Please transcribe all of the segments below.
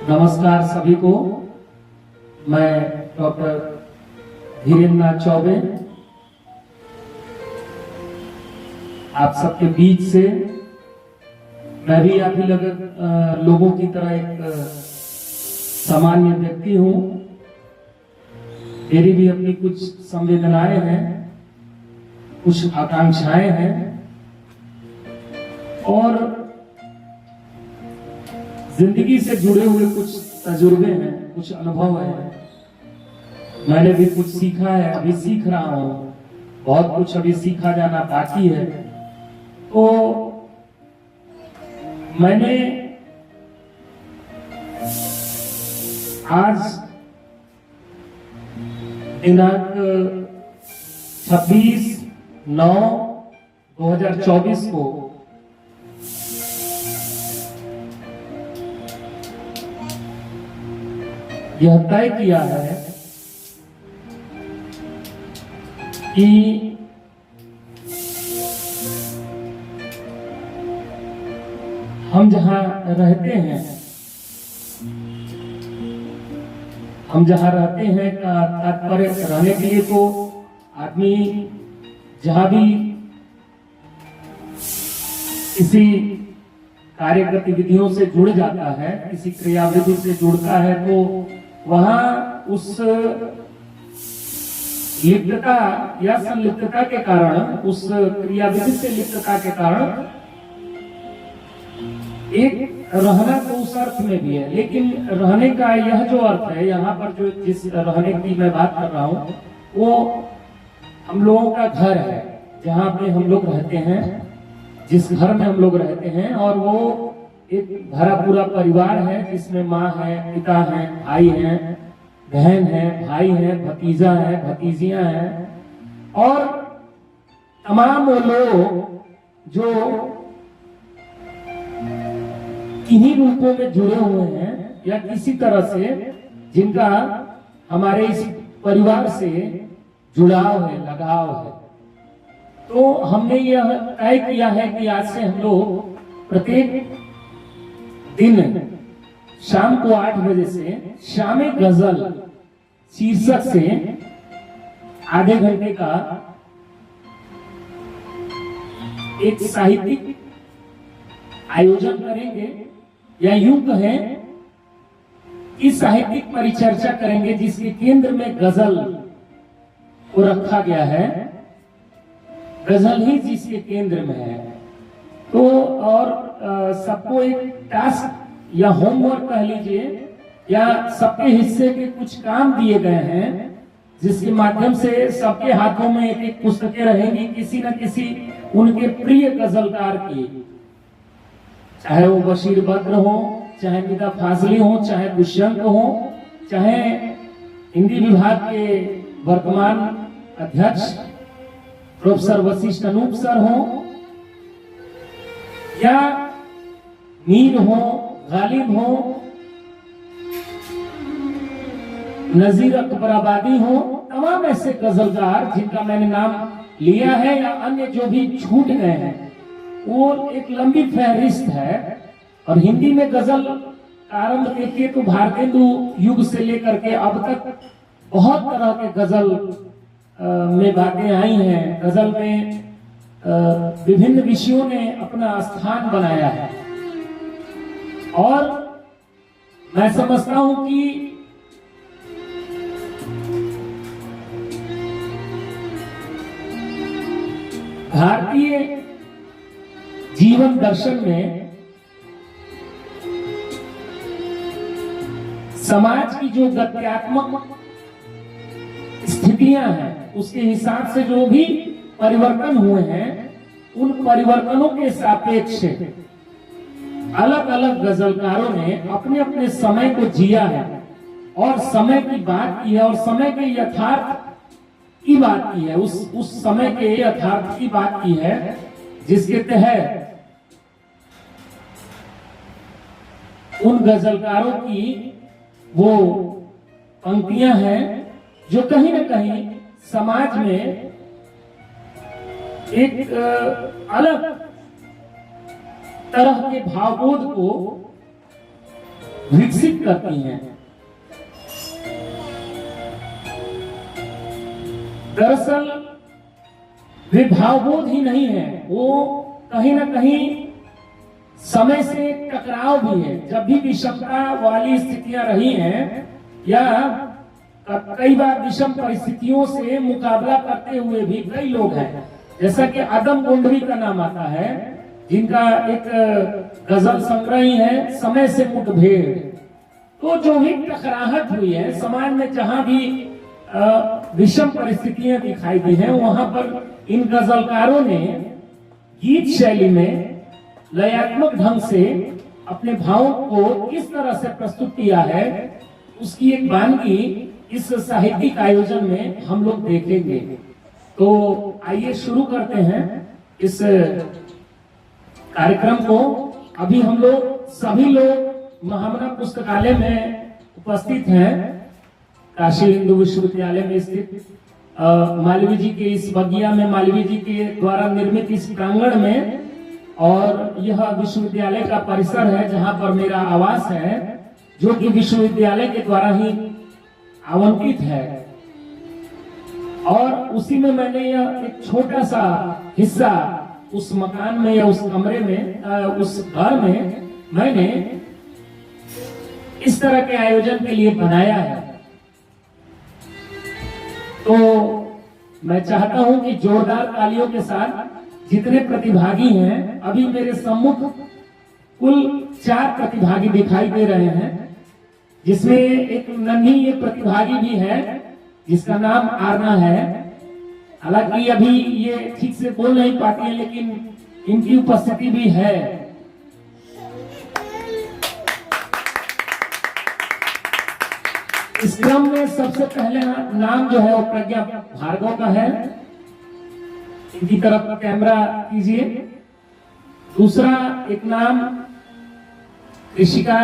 नमस्कार सभी को। मैं डॉक्टर धीरेन्द्र चौबे आप सबके बीच से, मैं भी आप ही लोगों की तरह एक सामान्य व्यक्ति हूँ। मेरी भी अपनी कुछ संवेदनाएं हैं, कुछ आकांक्षाएं हैं और जिंदगी से जुड़े हुए कुछ तजुर्बे हैं, कुछ अनुभव हैं। मैंने भी कुछ सीखा है, अभी सीख रहा हूँ, बहुत कुछ अभी सीखा जाना बाकी है। तो मैंने आज दिनांक 26/9/2024 को यह तय किया है कि हम जहां रहते हैं का तात्पर्य रहने के लिए तो आदमी जहां भी किसी कार्य गतिविधियों से जुड़ जाता है, किसी क्रियाविधि से जुड़ता है, तो वहां उस लिप्तता या संलिप्तता के कारण, उस क्रियाविधि से लिप्तता के कारण एक रहना तो उस अर्थ में भी है, लेकिन रहने का यह जो अर्थ है, यहाँ पर जो जिस रहने की मैं बात कर रहा हूँ, वो हम लोगों का घर है, जहाँ पे हम लोग रहते हैं, जिस घर में हम लोग रहते हैं। और वो एक भरा पूरा परिवार है जिसमें माँ है, पिता है, भाई हैं, बहन है, भाई है, भतीजा है, भतीजियां हैं और तमाम वो लोग जो किन्हीं रूपों में जुड़े हुए हैं या किसी तरह से जिनका हमारे इस परिवार से जुड़ाव है, लगाव है। तो हमने यह तय किया है कि आज से हम लोग प्रत्येक दिन शाम को 8 बजे से शामे गजल शीर्षक से आधे घंटे का एक साहित्यिक आयोजन करेंगे, या यूं कहें कि साहित्यिक परिचर्चा करेंगे, जिसके केंद्र में गजल को रखा गया है। गजल ही जिसके केंद्र में है। तो और सबको एक टास्क या होमवर्क कह लीजिए, या सबके हिस्से के कुछ काम दिए गए हैं, जिसके माध्यम से सबके हाथों में एक एक पुस्तकें रहेंगी, किसी न किसी उनके प्रिय गजलकार की, चाहे वो बशीर बद्र हो, चाहे निदा फाजली हो, चाहे दुष्यंत हो, चाहे हिंदी विभाग के वर्तमान अध्यक्ष प्रोफेसर वशिष्ठ अनूप सर हो, या मीर हो, गालिब हो, नजीर अकबराबादी हो, तमाम ऐसे गजलकार जिनका मैंने नाम लिया है या अन्य जो भी छूट गए हैं, वो एक लंबी फहरिस्त है। और हिंदी में गजल आरंभ देखिए तो भारतेंदु युग से लेकर के अब तक बहुत तरह के गजल में बातें आई हैं। गजल में विभिन्न विषयों ने अपना स्थान बनाया है और मैं समझता हूं कि भारतीय जीवन दर्शन में समाज की जो गत्यात्मक स्थितियां हैं, उसके हिसाब से जो भी परिवर्तन हुए हैं, उन परिवर्तनों के सापेक्ष अलग अलग गजलकारों ने अपने अपने समय को जिया है और समय की बात की है और समय के यथार्थ की बात की है, उस समय के यथार्थ की बात की है, जिसके तहत उन गजलकारों की वो पंक्तियां हैं जो कहीं न कहीं समाज में एक अलग तरह के भावबोध को विकसित करती हैं। दरअसल वे भावबोध ही नहीं है, वो कहीं ना कहीं समय से टकराव भी है। जब भी विषमता वाली स्थितियां रही हैं या कई बार विषम परिस्थितियों से मुकाबला करते हुए भी कई लोग हैं, जैसा कि आदम गोंडवी का नाम आता है, जिनका एक गजल संग्रह ही है समय से मुठभेड़। तो जो भी टकराहट हुई है समाज में, जहां भी विषम परिस्थितियां दिखाई दी हैं, वहां पर इन गजलकारों ने गीत शैली में लयात्मक ढंग से अपने भावों को किस तरह से प्रस्तुत किया है, उसकी एक वानगी इस साहित्यिक आयोजन में हम लोग देखेंगे। तो आइए शुरू करते हैं इस कार्यक्रम को। अभी हम लोग सभी लोग महामना पुस्तकालय में उपस्थित हैं, काशी हिंदू विश्वविद्यालय में स्थित मालवीय जी के इस बगिया में, मालवीय जी के द्वारा निर्मित इस प्रांगण में। और यह विश्वविद्यालय का परिसर है जहां पर मेरा आवास है, जो कि विश्वविद्यालय के द्वारा ही आवंटित है। और उसी में मैंने यह एक छोटा सा हिस्सा उस मकान में या उस कमरे में, उस घर में मैंने इस तरह के आयोजन के लिए बनाया है। तो मैं चाहता हूं कि जोरदार तालियों के साथ जितने प्रतिभागी हैं, अभी मेरे सम्मुख कुल 4 प्रतिभागी दिखाई दे रहे हैं, जिसमें एक नन्ही ये प्रतिभागी भी है जिसका नाम आरना है। हालांकि अभी ये ठीक से बोल नहीं पाती है, लेकिन इनकी उपस्थिति भी है। इस क्रम में सबसे पहले नाम जो है वो प्रज्ञा भार्गव का है, इनकी तरफ कैमरा कीजिए। दूसरा एक नाम ऋषिका,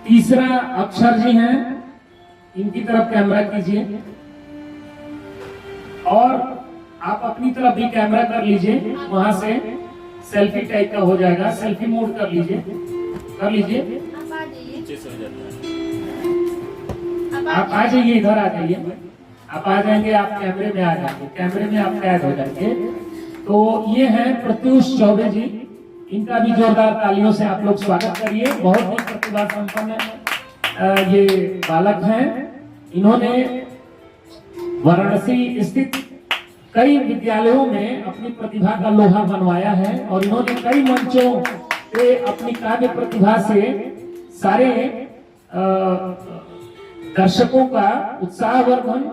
तीसरा अक्षर जी हैं, इनकी तरफ कैमरा कीजिए। और आप अपनी तरफ भी कैमरा कर लीजिए, वहां से सेल्फी टाइप का हो जाएगा, सेल्फी मोड कर लीजिए, कर लीजिए। आप आ जाइए, इधर आ जाइए, आप आ जाएंगे, आप कैमरे में आ जाएंगे, कैमरे में आप कैद हो जाएंगे। तो ये हैं प्रत्युष चौबे जी, इनका भी जोरदार तालियों से आप लोग स्वागत करिए। बहुत ही प्रतिभा संपन्न ये बालक हैं। इन्होंने वाराणसी स्थित कई विद्यालयों में अपनी प्रतिभा का लोहा बनवाया है और इन्होंने कई मंचों पे अपनी काव्य प्रतिभा से सारे दर्शकों का उत्साहवर्धन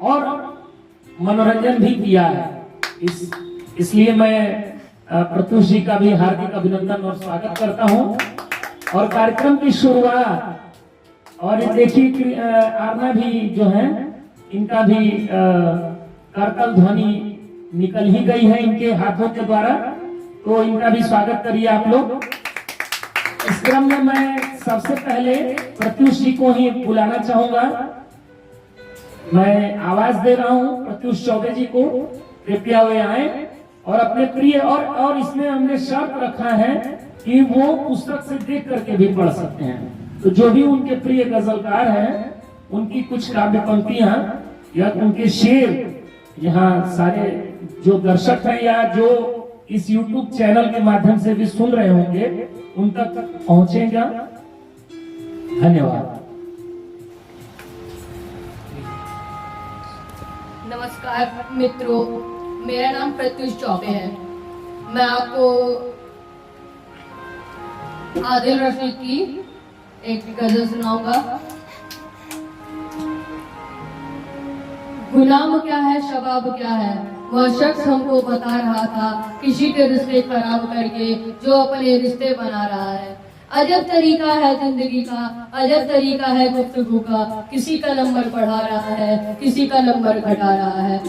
और मनोरंजन भी किया है। इसलिए मैं प्रत्युष जी का भी हार्दिक अभिनंदन और स्वागत करता हूं। और कार्यक्रम की शुरुआत, और ये देखिए आरना भी जो है, इनका भी करतल ध्वनि निकल ही गई है इनके हाथों के द्वारा, तो इनका भी स्वागत करिए आप लोग। इस क्रम में मैं सबसे पहले प्रत्युष जी को ही बुलाना चाहूंगा। मैं आवाज दे रहा हूं प्रत्युष चौबे जी को, कृपया वे आए और अपने प्रिय, और इसमें हमने शर्त रखा है कि वो पुस्तक से देख करके भी पढ़ सकते हैं। तो जो भी उनके प्रिय गजलकार हैं, उनकी कुछ काव्य पंक्तियां या उनके शेर यहाँ सारे जो दर्शक हैं या जो इस YouTube चैनल के माध्यम से भी सुन रहे होंगे, उन तक पहुंचेगा। धन्यवाद। नमस्कार मित्रों, मेरा नाम प्रत्युष चौबे है। मैं आपको आदिल रफीक की एक गजल सुनाऊंगा। गुलाम क्या है, शबाब क्या है, वह शख्स हमको बता रहा था, किसी के रिश्ते खराब करके जो अपने रिश्ते बना रहा है। अजब तरीका है जिंदगी का, अजब तरीका है गुफ्तगू का, किसी का नंबर बढ़ा रहा है, किसी का नंबर घटा रहा है।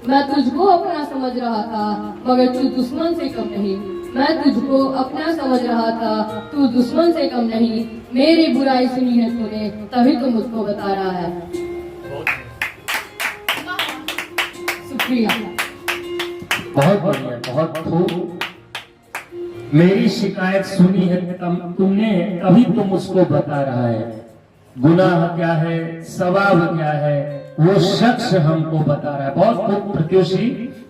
मैं तुझको अपना समझ रहा था मगर तू दुश्मन से कम नहीं, मैं तुझको अपना समझ रहा था तू दुश्मन से कम नहीं, मेरी बुराई सुनी है तूने तभी तो मुझको बता रहा है। शुक्रिया। बहुत बढ़िया, बहुत खूब। मेरी शिकायत सुनी है तुमने, तभी तुम उसको बता रहा है। गुनाह क्या है, सवाब क्या है, वो शख्स हमको बता रहा है। बहुत खूब प्रत्युषी,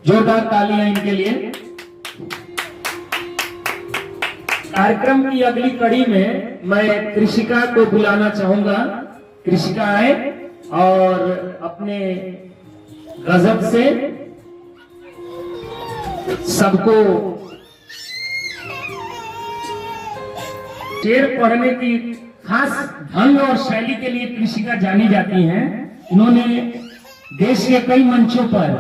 जोरदार तालियां इनके लिए। कार्यक्रम की अगली कड़ी में मैं कृषिका को बुलाना चाहूंगा। कृषिका आए और अपने गजब से सबको शेर पढ़ने की खास ढंग और शैली के लिए कृषिका जानी जाती हैं। इन्होंने देश के कई मंचों पर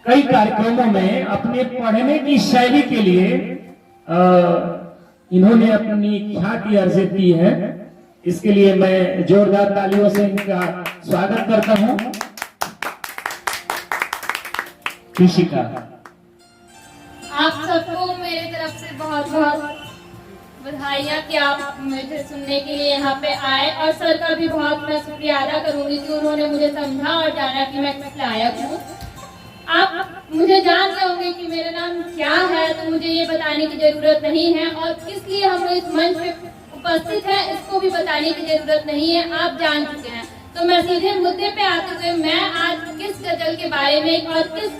कई कार्यक्रमों में अपने पढ़ने की शैली के लिए इन्होंने अपनी ख्याति अर्जित की है। इसके लिए मैं जोरदार तालियों से इनका स्वागत करता हूं। कृषिका, आप सबको मेरे तरफ से बहुत बहुत बधाइयाँ कि आप मुझे सुनने के लिए यहाँ पे आए, और सर का भी बहुत मैं शुक्रिया अदा करूंगी कि उन्होंने मुझे समझा और जाना कि मैं किस लायक हूँ। आप मुझे जान रहे होंगे कि मेरा नाम क्या है, तो मुझे ये बताने की जरूरत नहीं है, और किस लिए हम इस मंच पे उपस्थित हैं इसको भी बताने की जरूरत नहीं है, आप जान चुके हैं। तो मैं सीधे मुद्दे पे आते हुए मैं आज किस गजल के बारे में और किस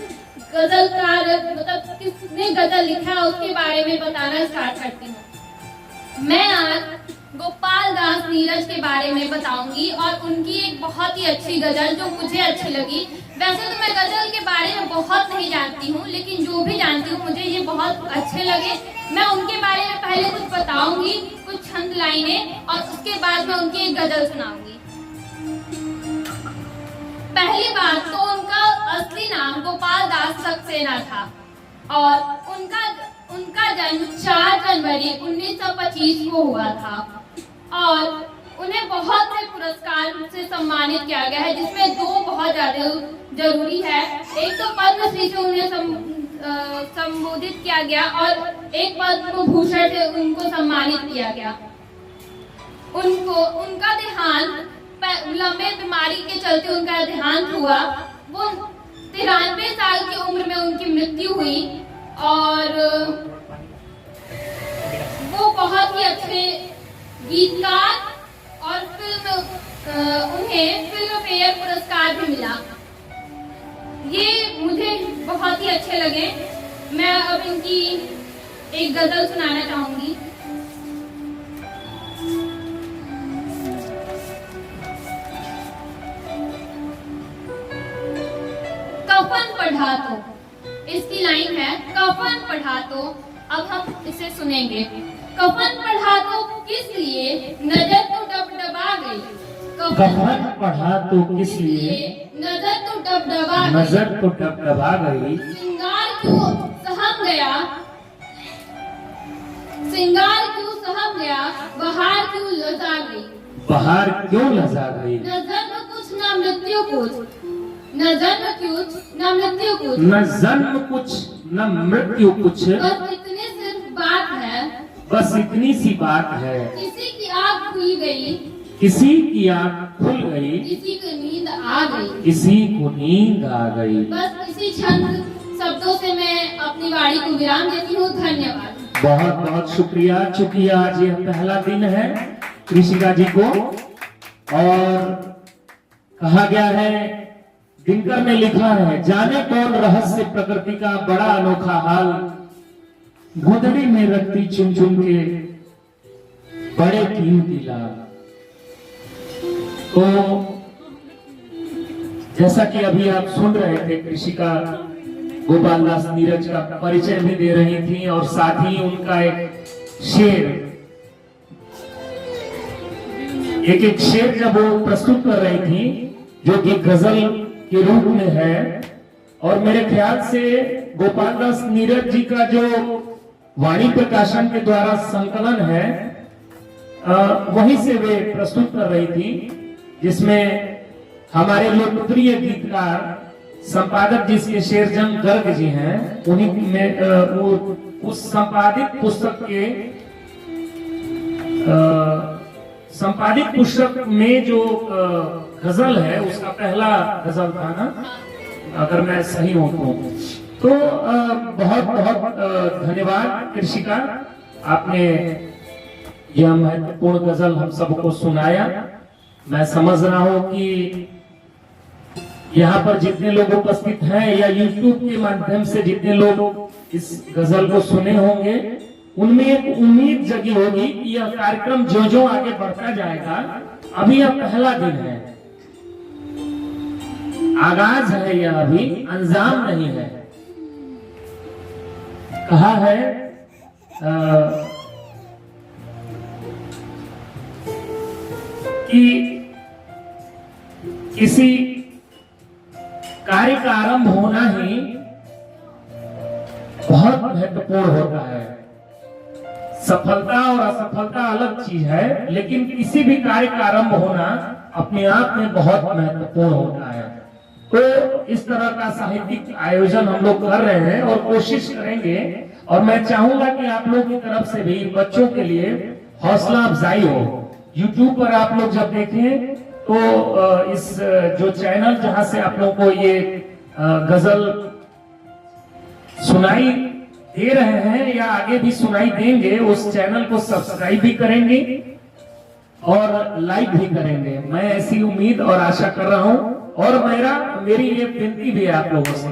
गजलकार मतलब किसने गजल लिखा है उसके बारे में बताना स्टार्ट करती हूँ। मैं आज गोपाल दास नीरज के बारे में बताऊंगी और उनकी एक बहुत ही अच्छी गजल जो मुझे अच्छी लगी। वैसे तो मैं गजल के बारे में बहुत नहीं जानती हूँ, लेकिन जो भी जानती हूँ मुझे ये बहुत अच्छे लगे। मैं उनके बारे में पहले कुछ बताऊंगी, कुछ छंद लाइनें, और उसके बाद मैं उनकी एक गजल सुनाऊंगी। पहली बात तो उनका असली नाम गोपाल दास सक्सेना था, और उनका जन्म 4 जनवरी 1925 को हुआ था, और उन्हें बहुत से पुरस्कार से सम्मानित किया गया है, जिसमें 2 बहुत ज्यादा जरूरी है। एक तो पद्मश्री से उन्हें संबोधित किया गया, और एक पद्म भूषण से उनको सम्मानित किया गया। उनका देहांत लंबे बीमारी के चलते उनका देहांत हुआ। वो 93 साल की उम्र में उनकी मृत्यु हुई, और वो बहुत ही अच्छे गीतकार, और उन्हें फिल्म फेयर पुरस्कार भी मिला। ये मुझे बहुत ही अच्छे लगे। मैं अब इनकी एक गजल सुनाना चाहूंगी। कफन पढ़ा तो, इसकी लाइन है कफन पढ़ा तो। अब हम इसे सुनेंगे। कफन पढ़ा तो किस लिए, नजर तो डबडबा गई। कफन पढ़ा तो किस लिए, नजर तो डबडबा गई। नजर तो डबडबा गई। श्रृंगार क्यों सहम गया, श्रृंगार क्यों सहम गया, बहार क्यों लजा गई। बहार क्यों लजा गई। नजर में कुछ ना मृत्यु कुछ, नजर में कुछ ना मृत्यु कुछ, न जन्म कुछ न मृत्यु कुछ, बस इतनी सिर्फ बात है, बस इतनी सी बात है। किसी की आँख खुल गई, किसी की आँख खुल गई, किसी को नींद आ गई, किसी को नींद आ गई। बस इसी छंद शब्दों से मैं अपनी वाणी को विराम देती हूँ। धन्यवाद। बहुत बहुत शुक्रिया। चूंकि आज यह पहला दिन है कृषिका जी को, और कहा गया है, दिनकर ने लिखा है, जाने कौन रहस्य प्रकृति का बड़ा अनोखा हाल, गुदड़ी में रखती चुन चुन के बड़े कीमती लाल। तो जैसा कि अभी आप सुन रहे थे, कृषिका गोपाल दास नीरज का परिचय भी दे रही थी, और साथ ही उनका एक शेर जब वो प्रस्तुत कर रही थी, जो कि गजल के रूप में है, और मेरे ख्याल से गोपाल दास नीरज जी का जो वाणी प्रकाशन के द्वारा संकलन है, वहीं से वे प्रस्तुत कर रही थी, जिसमें हमारे लोकप्रिय गीतकार संपादक जिसके शेरजंग गर्ग जी हैं, उन्हीं में वो उस संपादित पुस्तक में जो गजल है, उसका पहला गजल था ना, अगर मैं सही हूं तो। तो बहुत बहुत धन्यवाद कृषिका, आपने यह महत्वपूर्ण गजल हम सबको सुनाया। मैं समझ रहा हूं कि यहाँ पर जितने लोग उपस्थित हैं या YouTube के माध्यम से जितने लोग इस गजल को सुने होंगे, उनमें एक उम्मीद जगी होगी कि यह कार्यक्रम जो जो आगे बढ़ता जाएगा, अभी यह पहला दिन है, आगाज है, यह अभी अंजाम नहीं है। कहा है कि किसी कार्य का आरंभ होना ही बहुत महत्वपूर्ण होता है। सफलता और असफलता अलग चीज है, लेकिन किसी भी कार्य का आरंभ होना अपने आप में बहुत महत्वपूर्ण होता है। तो इस तरह का साहित्यिक आयोजन हम लोग कर रहे हैं और कोशिश करेंगे, और मैं चाहूंगा कि आप लोग की तरफ से भी बच्चों के लिए हौसला अफजाई हो। YouTube पर आप लोग जब देखें तो इस जो चैनल जहां से आप लोगों को ये गजल सुनाई दे रहे हैं या आगे भी सुनाई देंगे, उस चैनल को सब्सक्राइब भी करेंगे और लाइक भी करेंगे। मैं ऐसी उम्मीद और आशा कर रहा हूं, और मेरी ये विनती भी है आप लोगों से।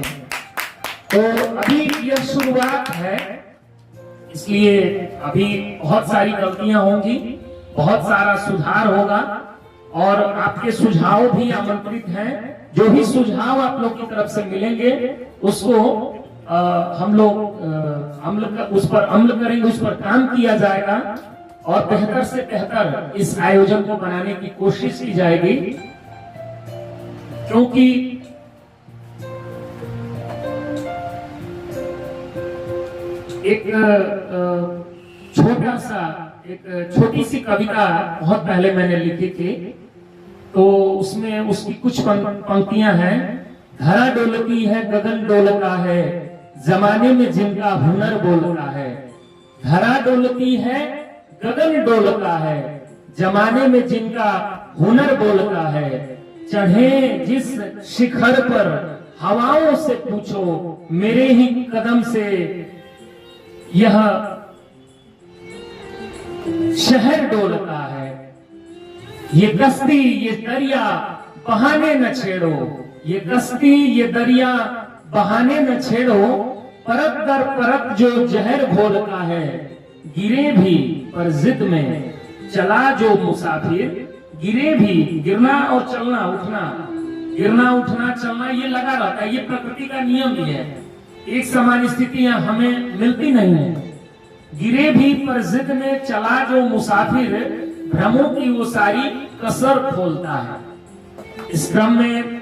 तो अभी यह शुरुआत है, इसलिए अभी बहुत सारी गलतियां होंगी, बहुत सारा सुधार होगा, और आपके सुझाव भी आमंत्रित हैं। जो भी सुझाव आप लोग की तरफ से मिलेंगे उसको हम लोग उस पर अमल करेंगे, उस पर काम किया जाएगा, और बेहतर से बेहतर इस आयोजन को बनाने की कोशिश की जाएगी। क्योंकि एक छोटी सी कविता बहुत पहले मैंने लिखी थी, तो उसमें उसकी कुछ पंक्तियां हैं। धरा डोलती है, गगन डोलता है, जमाने में जिनका हुनर बोलता है। धरा डोलती है, गगन डोलता है, जमाने में जिनका हुनर बोलता है। चढ़े जिस शिखर पर हवाओं से पूछो, मेरे ही कदम से यह शहर डोलता है। ये कश्ती ये दरिया बहाने न छेड़ो, ये कश्ती ये दरिया बहाने न छेड़ो। परत दर परत जो जहर घोलता है, गिरे भी पर जिद में चला जो मुसाफिर। गिरे भी, गिरना और चलना उठना, गिरना उठना चलना ये लगा रहता है, ये प्रकृति का नियम ही है। एक समान स्थितियां हमें मिलती नहीं है। गिरे भी पर जिद में चला जो मुसाफिर, भ्रमों की वो सारी कसर खोलता है। इस क्रम में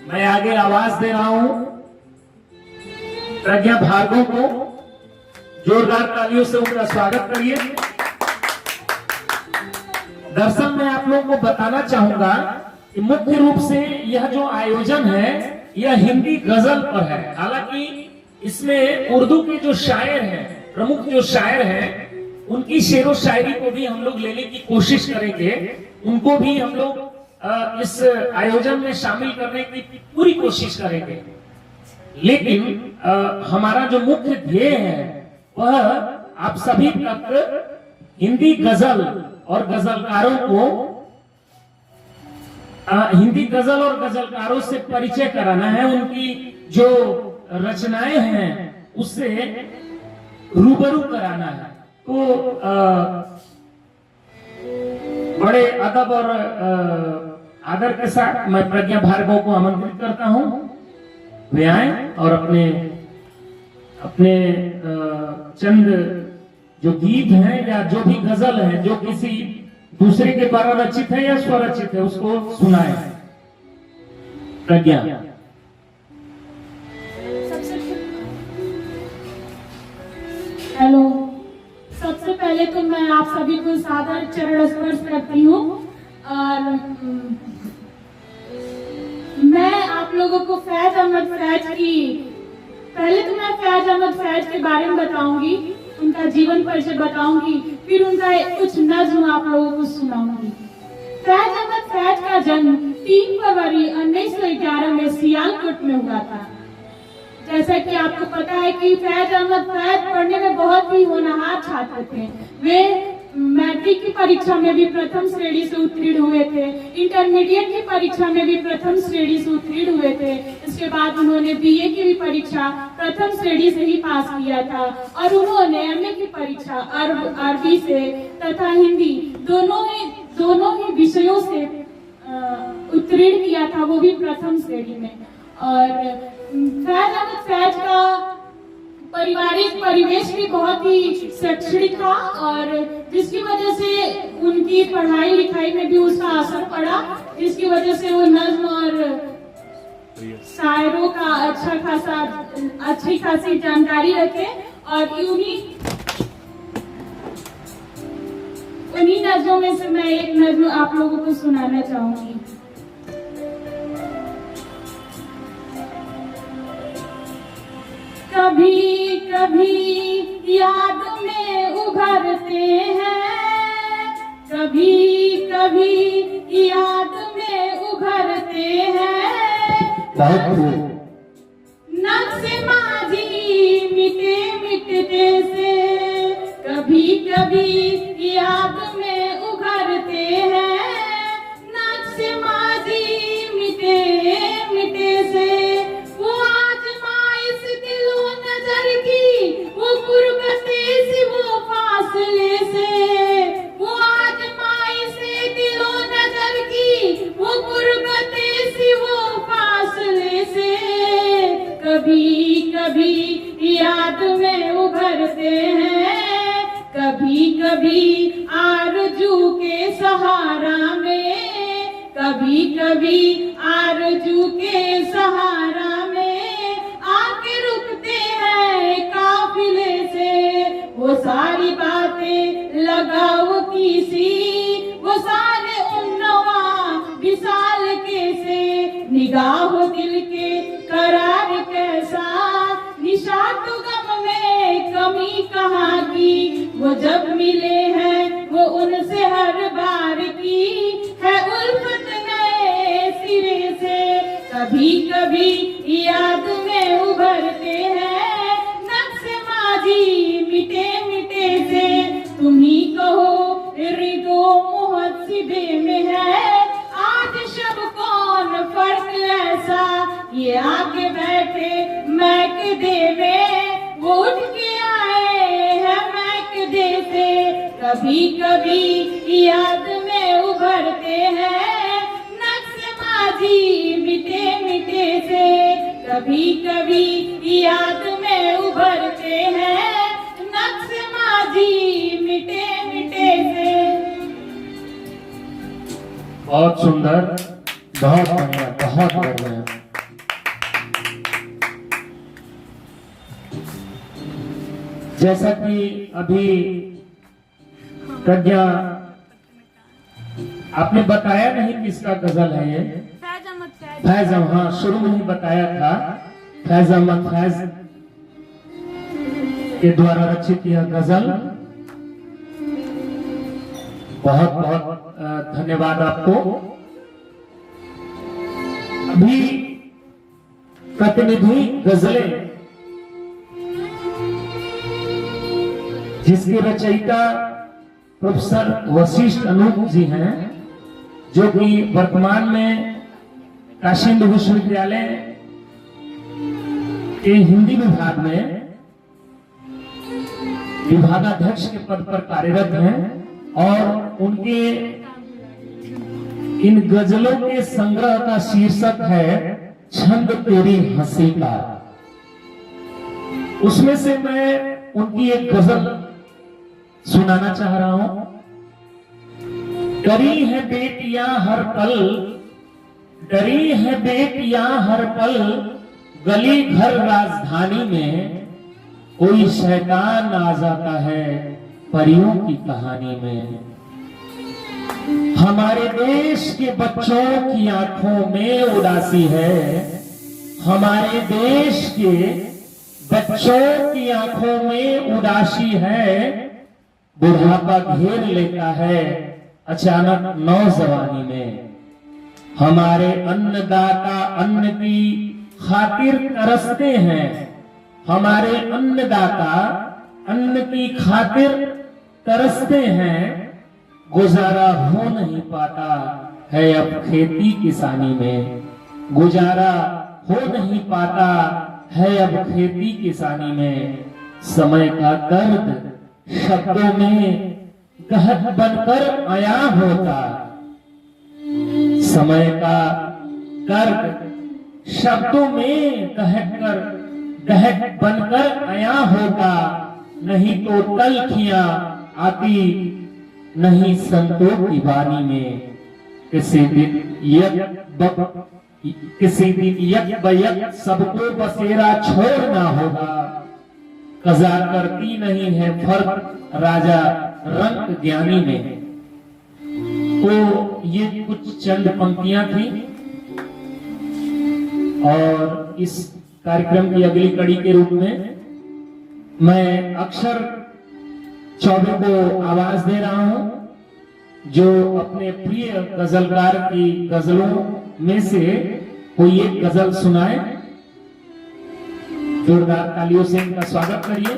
मैं आगे आवाज दे रहा हूं प्रज्ञा भार्गव को। जोरदार तालियों से उनका स्वागत करिए। दरअसल मैं आप लोगों को बताना चाहूंगा कि मुख्य रूप से यह जो आयोजन है यह हिंदी गजल पर है। हालांकि इसमें उर्दू के जो शायर हैं, प्रमुख जो शायर हैं, उनकी शेरो शायरी को भी हम लोग लेने की कोशिश करेंगे। उनको भी हम लोग इस आयोजन में शामिल करने की पूरी कोशिश करेंगे। लेकिन हमारा जो मुख्य ध्येय है वह आप सभी तक हिंदी गजल और गजलकारों को हिंदी गजल और गजलकारों से परिचय कराना है। उनकी जो रचनाएं हैं उससे रूबरू कराना है। तो बड़े अदब और आदर के साथ मैं प्रज्ञा भार्गव को आमंत्रित करता हूं, वे आए और अपने चंद जो गीत हैं या जो भी गजल है जो किसी दूसरे के द्वारा रचित है या स्वरचित है उसको सुनाए। प्रज्ञा। हेलो, सबसे पहले तो मैं आप सभी को सादर चरण स्पर्श करती हूँ और मैं आप लोगों को फैज अहमद फैज की पहले तो मैं फैज अहमद फैज के बारे में बताऊंगी, उनका जीवन परिचय बताऊंगी, फिर उनका कुछ नज्म आप लोगों को सुनाऊंगी। फैज अहमद फैज का जन्म 3 फरवरी 1911 में सियालकोट में हुआ था। जैसा कि आपको पता है कि फैज अहमद फैज पढ़ने में बहुत ही होनहार छात्र थे। वे मैट्रिक की परीक्षा में भी प्रथम श्रेणी से उत्तीर्ण हुए थे, इंटरमीडिएट की परीक्षा में भी प्रथम श्रेणी से उत्तीर्ण हुए थे। इसके बाद उन्होंने बीए की भी परीक्षा प्रथम श्रेणी से ही पास किया था और उन्होंने एमए की परीक्षा अरबी से तथा हिंदी दोनों ही विषयों से उत्तीर्ण किया था, वो भी प्रथम श्रेणी में। और फैज अहमद फैज का पारिवारिक परिवेश भी बहुत ही शैक्षणिक था और जिसकी वजह से उनकी पढ़ाई लिखाई में भी उसका असर पड़ा, जिसकी वजह से वो नज्म और शायरों का अच्छी खासी जानकारी रखे और उन्हीं नज्मों में से मैं एक नज्म आप लोगों को सुनाना चाहूंगी। कभी कभी याद में उभरते हैं, कभी कभी याद में उभरते हैं, नक्शे माझी मिटे मिटते से, कभी कभी याद में उभरते हैं, नक्शे माझी मिटे मिटे से, वो आजमाइश दिलो नजर की, वो गुर्बते से वो फासले से, वो आजमाइश दिलो नजर की, वो गुर्बते से वो फासले से, कभी कभी याद में उभरते हैं, कभी कभी आरज़ू के सहारा में, कभी कभी आरज़ू के सहारा में आके रुकते हैं काफिले से, वो सारी बातें लगाओ किसी, वो सारे उन्नवा विशाल कैसे, निगाह दिल के करार कैसा, निशात गम में कमी कहाँ की, वो जब मिले हैं वो उनसे हर बार की है उल्फत नए सिरे से, कभी कभी याद में उभरते हैं, नक्शे माझी मिटे मिटे से, तुम ही कहो रिदो मुहसिबे में है आज शब कौन फर्क ऐसा, ये आके बैठे मैक देवे, वो उठ के आए हैं मैक दे से, कभी कभी याद में उभरते हैं, नक्शे माझी मिटे मिटे से, कभी कभी याद में उभरते हैं, नक्शे माझी मिटे मिटे से। बहुत सुंदर, बहुत बढ़िया, बहुत बढ़िया। जैसा कि अभी प्रज्ञा आपने बताया नहीं किसका गजल है ये? फैज अहमद, हाँ शुरू में ही बताया था, फैज अहमद फैज के द्वारा रचित यह गजल। बहुत बहुत धन्यवाद आपको। अभी प्रतिनिधि गजलें जिसके रचयिता प्रोफेसर वशिष्ठ अनूप जी हैं, जो कि वर्तमान में काशी हिंदू विश्वविद्यालय के हिंदी विभाग में विभागाध्यक्ष के पद पर कार्यरत हैं और उनके इन गजलों के संग्रह का शीर्षक है छंद तेरी हंसी का। उसमें से मैं उनकी एक गजल सुनाना चाह रहा हूं। डरी है बेटियां हर पल, डरी है बेटियां हर पल, गली घर राजधानी में कोई शैतान आ जाता है परियों की कहानी में। हमारे देश के बच्चों की आंखों में उदासी है, हमारे देश के बच्चों की आंखों में उदासी है। बुढ़ापा घेर लेता है अचानक नौजवानी में। हमारे अन्नदाता अन्न की खातिर तरसते हैं, हमारे अन्नदाता अन्न की खातिर तरसते हैं, गुजारा हो नहीं पाता है अब खेती किसानी में, गुजारा हो नहीं पाता है अब खेती किसानी में। समय का दर्द शब्दों में कहत बनकर आया होता, समय का दर्द शब्दों में कहत बनकर आया होता, नहीं तो तलखियां आती नहीं संतों की वाणी में। किसी दिन यक बयक सबको बसेरा छोड़ना होगा, कजा करती नहीं है फर्क राजा रंग ज्ञानी में। तो ये कुछ चंद पंक्तियां थी और इस कार्यक्रम की अगली कड़ी के रूप में मैं अक्षर चौबे को आवाज दे रहा हूं, जो अपने प्रिय गजलकार की गजलों में से कोई एक गजल सुनाए। जोरदार तालियों से इनका स्वागत करिए।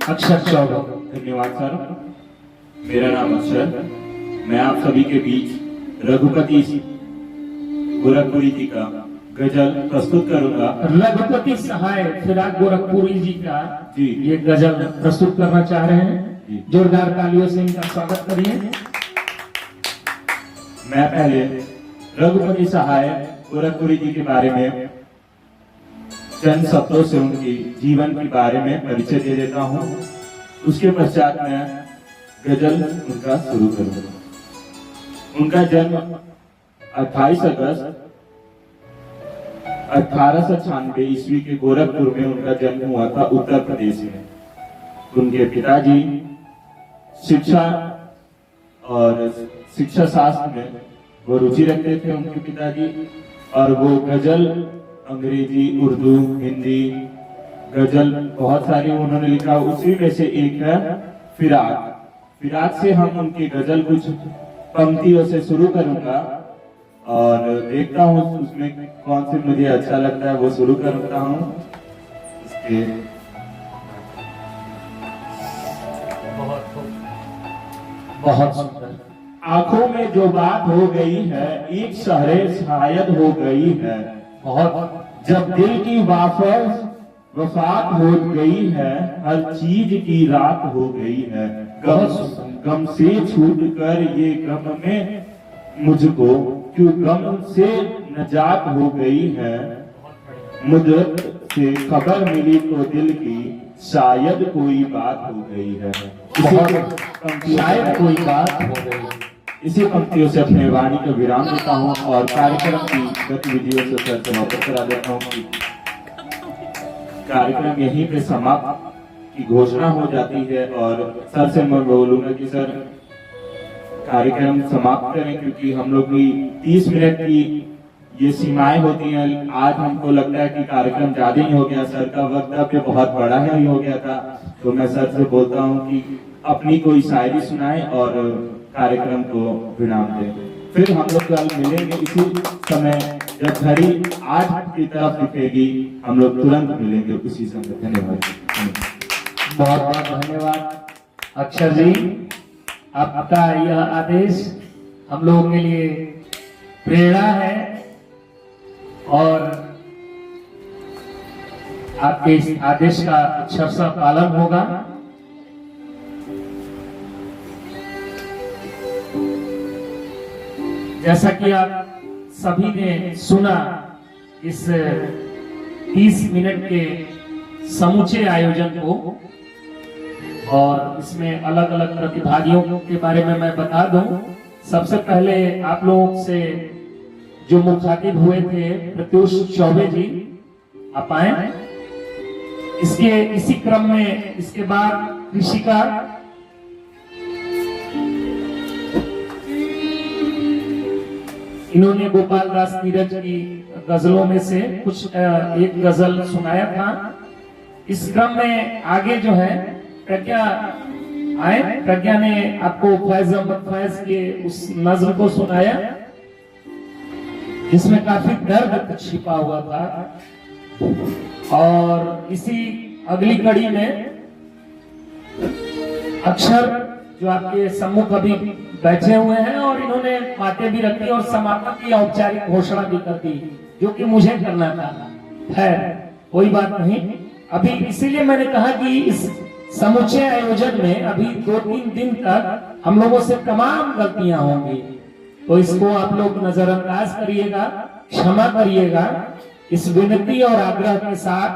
अक्षर चौबे। धन्यवाद सर। मेरा नाम अक्षर, मैं आप सभी के बीच रघुपति गोरखपुरी जी का गजल प्रस्तुत करूंगा। रघुपति सहाय फिराक गोरखपुरी जी का जी ये गजल प्रस्तुत करना चाह रहे हैं। जोरदार तालियों से इनका स्वागत करिए। मैं पहले रघुपति सहाय गोरखपुरी जी के बारे में चंद शब्दों से उनकी जीवन के बारे में परिचय दे देता हूँ। उसके पश्चात मैं गजल उनका शुरू करूंगा। उनका जन्म 28 अगस्त 1896 ईस्वी के गोरखपुर में उनका जन्म हुआ था, उत्तर प्रदेश में। उनके पिताजी शिक्षा और शिक्षा शास्त्र में वो रुचि रखते थे उनके पिताजी, और वो गजल अंग्रेजी, उर्दू, हिंदी गजल बहुत सारी उन्होंने लिखा। उसी में से एक है फिराक। फिराक से हम उनकी गजल कुछ पंक्तियों से शुरू करूंगा और देखता हूँ उसमें कौन सी मुझे अच्छा लगता है वो शुरू करता हूँ। इसके बहुत सुंदर। आंखों में जो बात हो गई है एक शहरे शायद हो गई है, बहुत जब दिल की वफात हो गई है, हर चीज की रात हो गई है। गम से छूट कर ये गम में मुझको क्यों गम से नजात हो गई है। मुद्दत से खबर मिली तो दिल की शायद कोई बात हो गई है। शायद कोई बात हो गई। इसी पंक्तियों से अपने वाणी को विराम देता हूँ और कार्यक्रम की गतिविधियों से सर समाप्त करा देता हूँ कि कार्यक्रम यहीं पे समाप्त की घोषणा हो जाती है। और सर से मैं बोलूंगा कि सर कार्यक्रम समाप्त करें, क्योंकि हम लोग की 30 मिनट की ये सीमाएं होती हैं। आज हमको लगता है कि कार्यक्रम ज्यादा ही हो गया, सर का वक्तव्य बहुत बड़ा ही हो गया था। तो मैं सर से बोलता हूँ कि अपनी कोई शायरी सुनाएं और कार्यक्रम को विराम दें। फिर हम लोग कल मिलेंगे इसी समय, जब घड़ी 8 की तरफ दिखेगी हम लोग तुरंत मिलेंगे उसी समय। धन्यवाद। बहुत बहुत धन्यवाद अक्षर जी। आपका यह आदेश हम लोगों के लिए प्रेरणा है और आपके इस आदेश का अक्षरशः पालन होगा। जैसा कि आप सभी ने सुना, इस 30 मिनट के समूचे आयोजन को, और इसमें अलग अलग प्रतिभागियों के बारे में मैं बता दूं। सबसे पहले आप लोगों से जो मुखातिब हुए थे प्रत्युष चौबे जी, आप आए। इसी क्रम में इसके बाद कृषिका इन्होंने गोपाल दास नीरज की गजलों में से कुछ एक गजल सुनाया था। इस क्रम में आगे जो है प्रज्ञा आए। प्रज्ञा ने आपको फैज अहमद फैज के उस नज्म को सुनाया जिसमें काफी दर्द छिपा हुआ था। और इसी अगली कड़ी में अक्षर जो आपके सम्मुख अभी बैठे हुए हैं और इन्होंने बातें भी रखी और समापन की औपचारिक घोषणा भी कर दी, जो कि मुझे करना था। है कोई बात नहीं। अभी इसीलिए मैंने कहा कि इस समूचे आयोजन में अभी 2-3 दिन तक हम लोगों से तमाम गलतियां होंगी, तो इसको आप लोग नजरअंदाज करिएगा, क्षमा करिएगा इस विनती और आग्रह के साथ।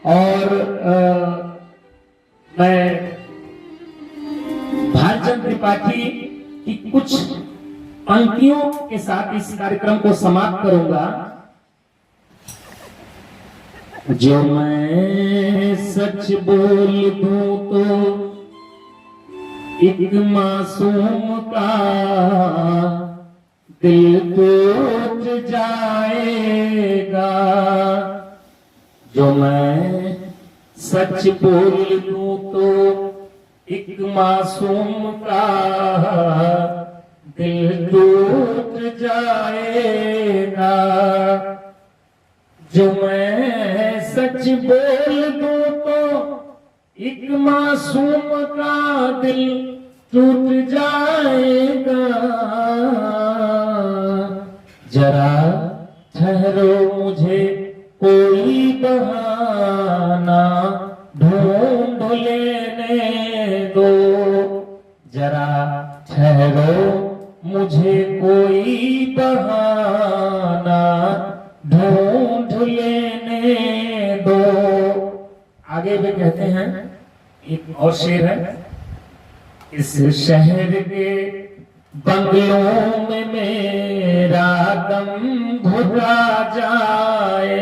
और मैं भालचंद्र त्रिपाठी की कुछ पंक्तियों के साथ इस कार्यक्रम को समाप्त करूंगा। जो मैं सच बोल दूं तो एक मासूम का दिल टूट जाएगा। जो मैं सच बोल दूं तो एक मासूम का दिल टूट जाएगा। जो मैं सच बोल दूं तो एक मासूम का दिल टूट जाएगा। जरा ठहरो, मुझे कोई बहाना ढूंढ लेने दो। जरा ठहरो, मुझे कोई बहाना ढूंढ लेने दो। आगे भी कहते हैं, एक और शेर है। इस शहर के बंगलों में मेरा दम घुटा जाए।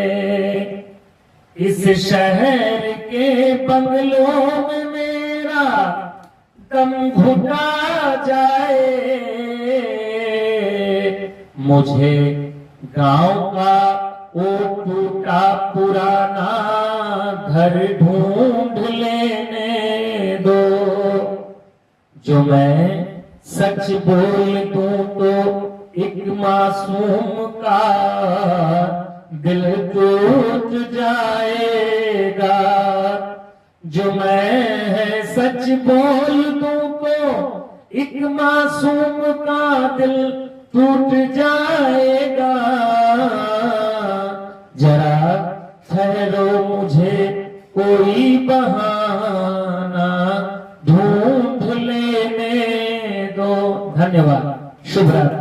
इस शहर के बंगलों में मेरा दम घुटा जाए। मुझे गांव का वो टूटा पुराना घर ढूंढ लेने दो। जो मैं सच बोल दूं तो एक मासूम का दिल टूट जाएगा। जो मैं सच बोल दूं तो एक मासूम का दिल टूट जाएगा। जरा ठहरो, मुझे कोई बहाना ढूंढ लेने दो। धन्यवाद। शुभ रात्रि।